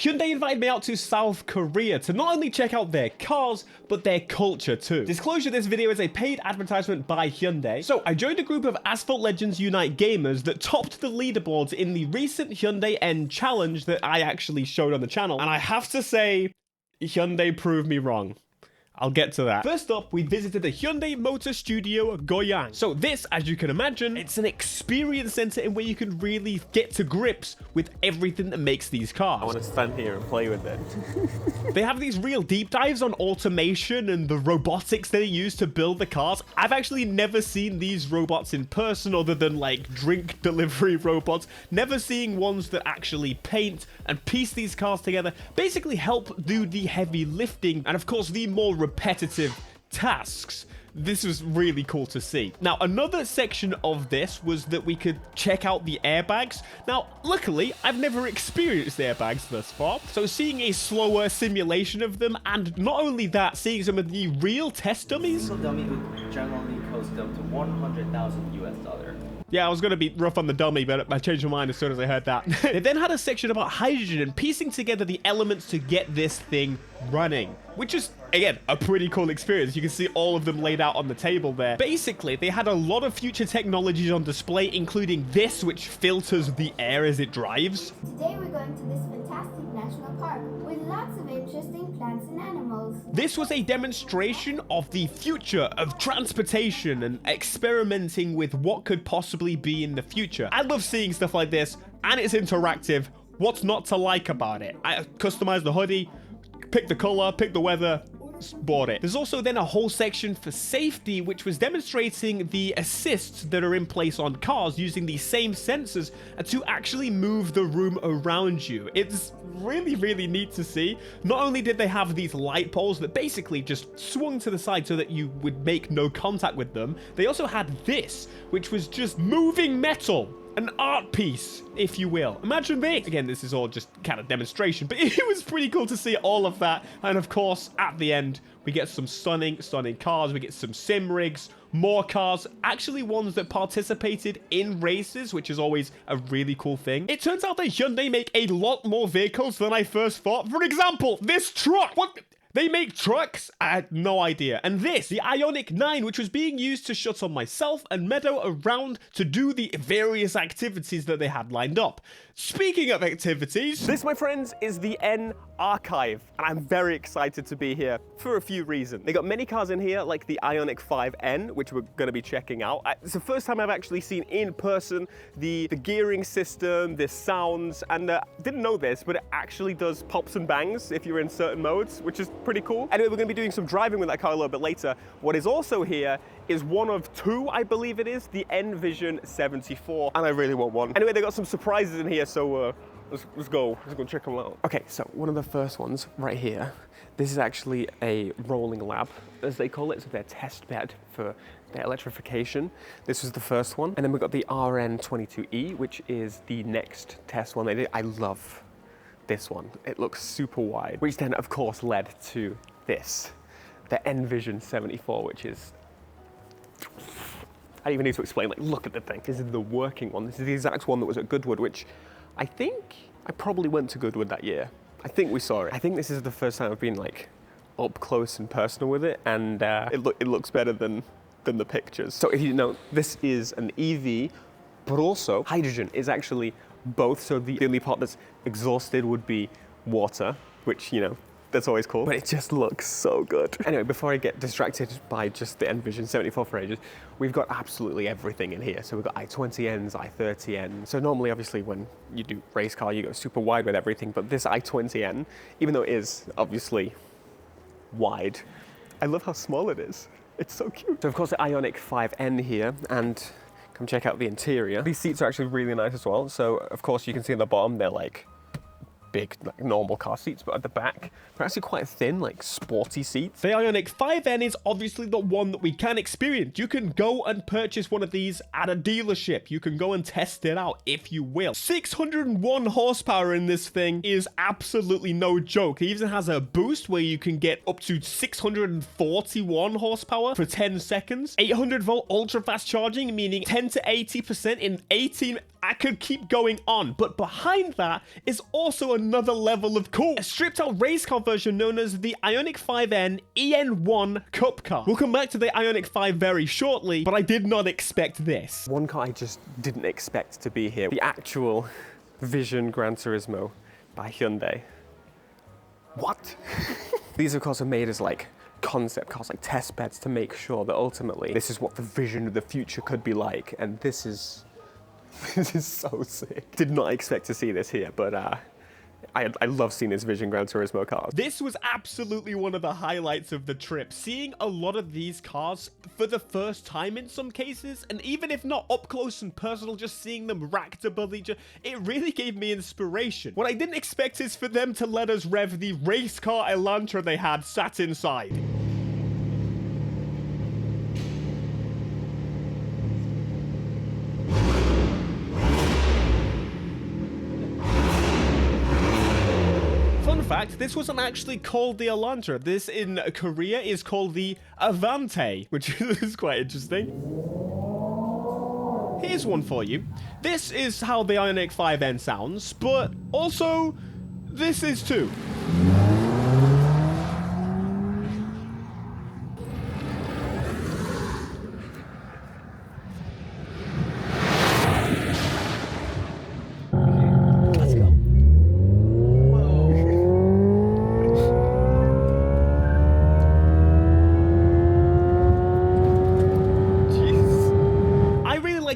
Hyundai invited me out to South Korea to not only check out their cars, but their culture too. Disclosure, this video is a paid advertisement by Hyundai. So I joined a group of Asphalt Legends Unite gamers that topped the leaderboards in the recent Hyundai N challenge that I actually showed on the channel. And I have to say, Hyundai proved me wrong. I'll get to that. First up, we visited the Hyundai Motor Studio Goyang. So this, as you can imagine, it's an experience center in where you can really get to grips with everything that makes these cars. I want to stand here and play with it. They have these real deep dives on automation and the robotics they use to build the cars. I've actually never seen these robots in person other than like drink delivery robots. Never seeing ones that actually paint and piece these cars together, basically help do the heavy lifting and of course the more repetitive tasks. This was really cool to see. Now, another section of this was that we could check out the airbags. Now, luckily, I've never experienced airbags thus far, so seeing a slower simulation of them, and not only that, seeing some of the real test dummies. A dummy would generally cost up to $100,000 US. Yeah, I was going to be rough on the dummy, but I changed my mind as soon as I heard that. They then had a section about hydrogen and piecing together the elements to get this thing running, which is, again, a pretty cool experience. You can see all of them laid out on the table there. Basically, they had a lot of future technologies on display, including this, which filters the air as it drives. Today we're going to this fantastic national park with lots of interesting plants and animals. This was a demonstration of the future of transportation and experimenting with what could possibly be in the future. I love seeing stuff like this, and it's interactive. What's not to like about it? I customized the hoodie, picked the color, picked the weather, bought it. There's also then a whole section for safety, which was demonstrating the assists that are in place on cars using the same sensors to actually move the room around you. It's really, really neat to see. Not only did they have these light poles that basically just swung to the side so that you would make no contact with them, they also had this, which was just moving metal. An art piece, if you will. Imagine this. Again, this is all just kind of demonstration, but it was pretty cool to see all of that. And of course, at the end, we get some stunning cars. We get some sim rigs, more cars, actually ones that participated in races, which is always a really cool thing. It turns out that Hyundai make a lot more vehicles than I first thought. For example, this truck. What? They make trucks? I had no idea. And this, the IonX 9, which was being used to shuttle myself and Meadow around to do the various activities that they had lined up. Speaking of activities... This, my friends, is the N Archive, and I'm very excited to be here for a few reasons. They got many cars in here, like the IonX 5N, which we're going to be checking out. It's the first time I've actually seen in person the gearing system, the sounds, and didn't know this, but it actually does pops and bangs if you're in certain modes, which is pretty cool. Anyway, we're going to be doing some driving with that car a little bit later. What is also here is one of two, I believe it is, the N-Vision 74, and I really want one. Anyway, they got some surprises in here, so let's go check them out. Okay, so one of the first ones right here, this is actually a rolling lab, as they call it, so their test bed for their electrification. This was the first one, and then we've got the RN22E, which is the next test one they did. I love this one. It looks super wide, which then of course led to this, the N-Vision 74, which is, I don't even need to explain, like, look at the thing. This is the working one. This is the exact one that was at Goodwood, which I think I probably went to Goodwood that year. I think we saw it. I think this is the first time I've been like up close and personal with it, and it looks better than the pictures. So if you know, this is an EV, but also hydrogen is actually both. So the only part that's exhausted would be water, which, you know, that's always cool, but it just looks so good. Anyway, before I get distracted by just the N-Vision 74 for ages, we've got absolutely everything in here. So we've got i20Ns, i30N. So normally, obviously, when you do race car, you go super wide with everything, but this i20N, even though it is obviously wide, I love how small it is. It's so cute. So of course, the IonX 5N here, and come check out the interior. These seats are actually really nice as well. So of course, you can see on the bottom, they're like big, like normal car seats, but at the back, they're actually quite thin, like sporty seats. The IonX 5N is obviously the one that we can experience. You can go and purchase one of these at a dealership. You can go and test it out if you will. 601 horsepower in this thing is absolutely no joke. It even has a boost where you can get up to 641 horsepower for 10 seconds. 800 volt ultra fast charging, meaning 10 to 80% in 18. I could keep going on, but behind that is also another level of cool. A stripped out race car version known as the IONIQ 5N EN1 Cup Car. We'll come back to the IONIQ 5 very shortly, but I did not expect this. One car I just didn't expect to be here. The actual Vision Gran Turismo by Hyundai. What? These, of course, are made as like concept cars, like test beds to make sure that ultimately this is what the vision of the future could be like. And this is so sick. Did not expect to see this here, but I love seeing this Vision Gran Turismo cars. This was absolutely one of the highlights of the trip. Seeing a lot of these cars for the first time in some cases, and even if not up close and personal, just seeing them racked above each other, it really gave me inspiration. What I didn't expect is for them to let us rev the race car Elantra they had sat inside. Fact, this wasn't actually called the Elantra. This in Korea is called the Avante, which is quite interesting. Here's one for you. This is how the IONIQ 5N sounds, but also this is too.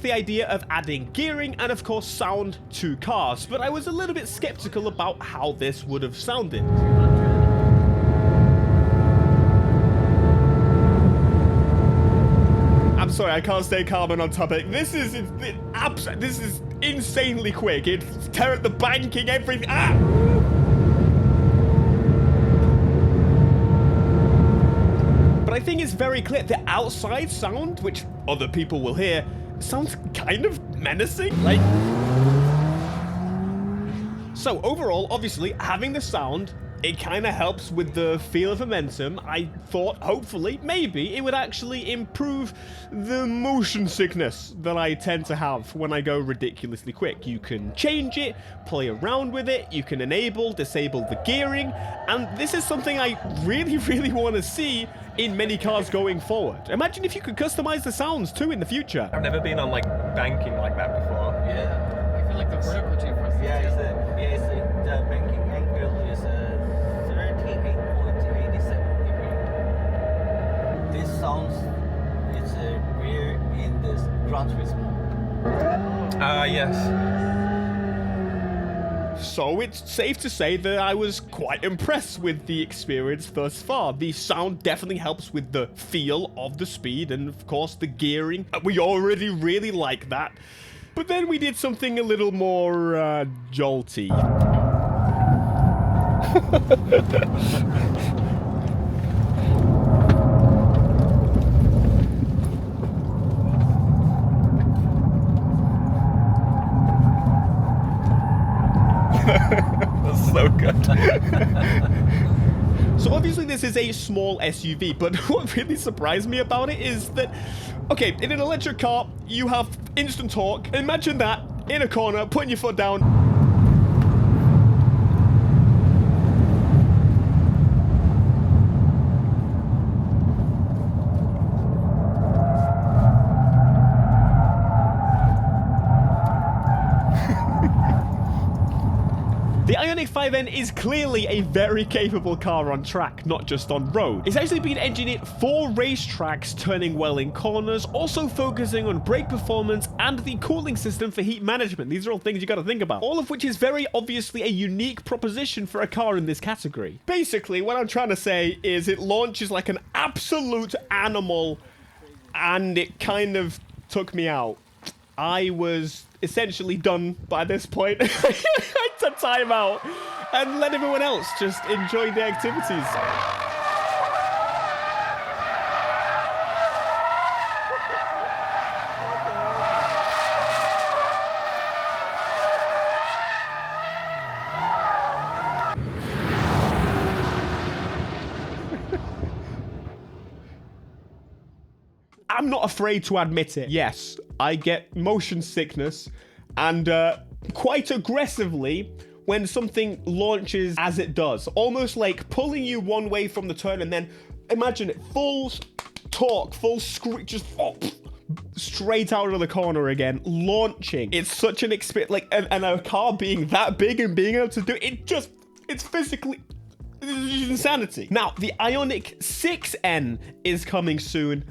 The idea of adding gearing and of course sound to cars, but I was a little bit skeptical about how this would have sounded. I'm sorry, I can't stay calm and on topic. This is insanely quick. It's the banking, everything. But I think it's very clear. The outside sound, which other people will hear, sounds kind of menacing, like. So overall, obviously, having the sound, it kind of helps with the feel of momentum. I thought, hopefully, maybe it would actually improve the motion sickness that I tend to have when I go ridiculously quick. You can change it, play around with it, you can enable, disable the gearing, and this is something I really, really want to see in many cars going forward. Imagine if you could customize the sounds too in the future. I've never been on like banking like that before. Yeah, I feel like the vertical G-force. The banking angle is 38.87 degrees. This sounds is rare in this Gran Turismo. Yes. So it's safe to say that I was quite impressed with the experience thus far. The sound definitely helps with the feel of the speed and of course the gearing. We already really like that. But then we did something a little more jolty. That's so good. So obviously this is a small SUV, but what really surprised me about it is that, okay, in an electric car, you have instant torque. Imagine that in a corner, putting your foot down. The IONIQ 5N is clearly a very capable car on track, not just on road. It's actually been engineered for racetracks, turning well in corners, also focusing on brake performance and the cooling system for heat management. These are all things you gotta think about. All of which is very obviously a unique proposition for a car in this category. Basically, what I'm trying to say is it launches like an absolute animal, and it kind of took me out. I was essentially done by this point. I had to time out and let everyone else just enjoy the activities. I'm not afraid to admit it. Yes, I get motion sickness, and quite aggressively, when something launches as it does, almost like pulling you one way from the turn, and then imagine it full torque, full screech, just straight out of the corner again, launching. It's such an experience, like, and a car being that big and being able to do it, it's physically insanity. Now, the IonX 6N is coming soon,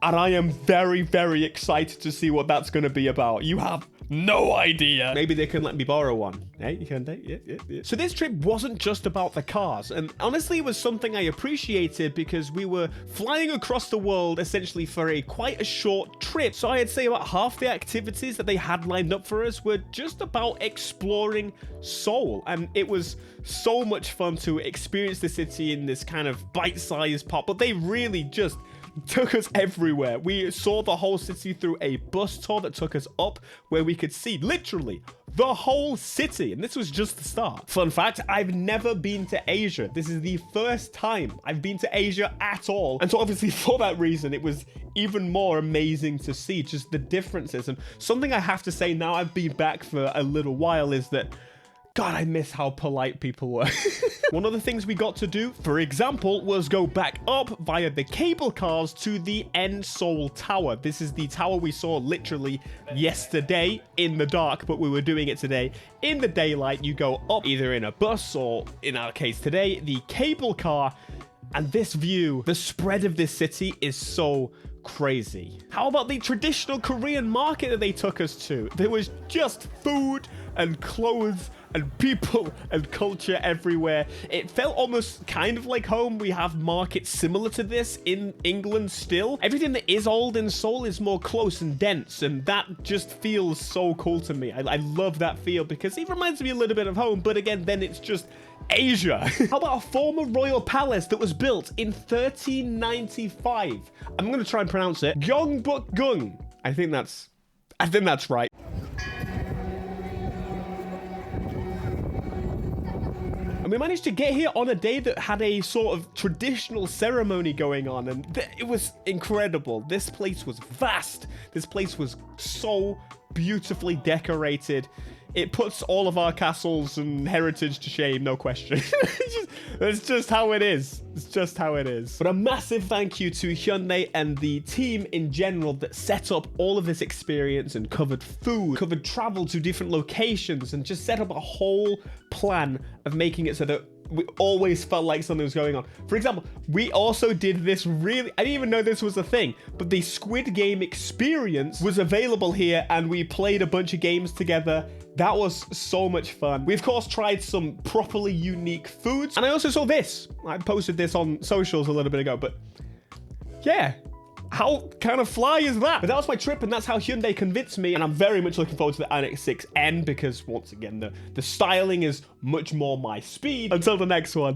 and I am very, very excited to see what that's going to be about. You have no idea. Maybe they can let me borrow one. Hey, Hyundai? Yeah. So this trip wasn't just about the cars, and honestly, it was something I appreciated because we were flying across the world essentially for quite a short trip. So I'd say about half the activities that they had lined up for us were just about exploring Seoul, and it was so much fun to experience the city in this kind of bite-sized part, but they really just took us everywhere. We saw the whole city through a bus tour that took us up where we could see literally the whole city, and this was just the start. Fun fact, I've never been to Asia. This is the first time I've been to Asia at all, and so obviously for that reason it was even more amazing to see just the differences. And something I have to say now I've been back for a little while is that, God, I miss how polite people were. One of the things we got to do, for example, was go back up via the cable cars to the Seoul Tower. This is the tower we saw literally yesterday in the dark, but we were doing it today in the daylight. You go up either in a bus or, in our case today, the cable car. And this view, the spread of this city is so crazy. How about the traditional Korean market that they took us to? There was just food and clothes and people and culture everywhere. It felt almost kind of like home. We have markets similar to this in England still. Everything that is old in Seoul is more close and dense, and that just feels so cool to me. I love that feel because it reminds me a little bit of home, but again, then it's just Asia. How about a former royal palace that was built in 1395? I'm going to try and pronounce it. Gyeongbokgung. I think that's right. And we managed to get here on a day that had a sort of traditional ceremony going on, and it was incredible. This place was vast. This place was so beautifully decorated. It puts all of our castles and heritage to shame, no question. It's just how it is. It's just how it is. But a massive thank you to Hyundai and the team in general that set up all of this experience and covered food, covered travel to different locations, and just set up a whole plan of making it so that we always felt like something was going on. For example, we also did this really, I didn't even know this was a thing, but the Squid Game experience was available here, and we played a bunch of games together. That was so much fun. We, of course, tried some properly unique foods. And I also saw this. I posted this on socials a little bit ago, but yeah, how kind of fly is that? But that was my trip, and that's how Hyundai convinced me. And I'm very much looking forward to the IonX 6N because, once again, the styling is much more my speed. Until the next one.